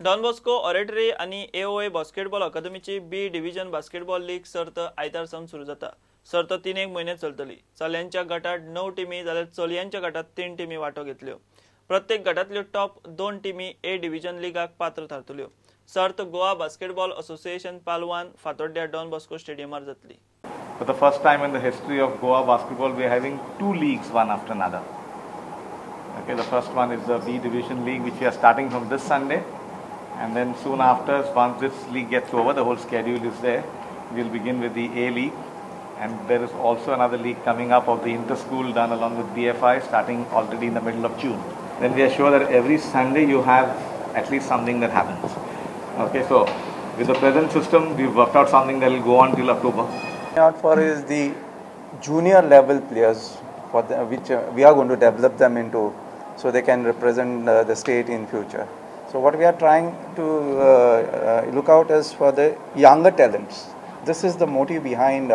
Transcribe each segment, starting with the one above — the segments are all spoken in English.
Don Bosco oratory आणि AOA basketball अकादमीची B division basketball league सर्त आयतारसावन सुरू जाता। सर्त 3 महिने चलतली। चल्यांच्या गटात 9 टीमी जाल्यार चलयांच्या गटात 3 टीमी वांटो घेतल्यो। प्रत्येक गटांतल्यो टॉप 2 टीमी ए डिव्हिजन लीगाक पात्र थारतल्यो। सर्त गोवा बास्केटबॉल असोसिएशन पालवान फातोड्ड्या डॉन बॉस्को स्टेडियमार जातली। For the first time in the history of Goa basketball, we are having 2 leagues, one after another. Okay, the first one is the B Division League, which we are starting from this Sunday, and then soon after, once this league gets over, the whole schedule is there. We'll begin with the A League, and there is also another league coming up of the inter-school done along with BFI, starting already in the middle of June. Then we are sure that every Sunday you have at least something that happens. Okay, so with the present system, we've worked out something that will go on till October. Out for is the junior level players for which we are going to develop them into so they can represent the state in future. So what we are trying to look out is for the younger talents. This is the motive behind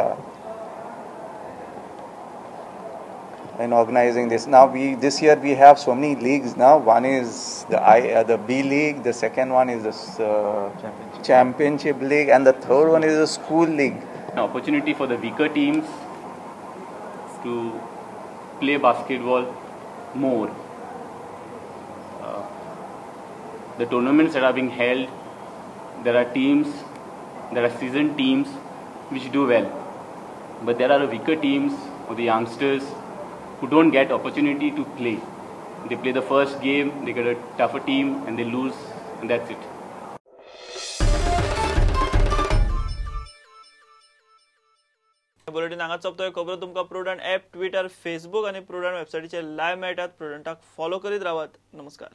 in organizing this. Now this year we have so many leagues. Now one is the B League, the second one is the Championship League, and the third one is the School League. An opportunity for the weaker teams to play basketball more. The tournaments that are being held, there are teams, there are seasoned teams which do well, but there are weaker teams or the youngsters who don't get opportunity to play. They play the first game, they get a tougher team and they lose, and that's it. Bulletin हांगा चोपतोय। खबरो तुमकां prudent app, Twitter, Facebook आणि prudent वेबसायटीचेर live मेळटात। प्रुडंटाक follow करीत रावात। नमस्कार।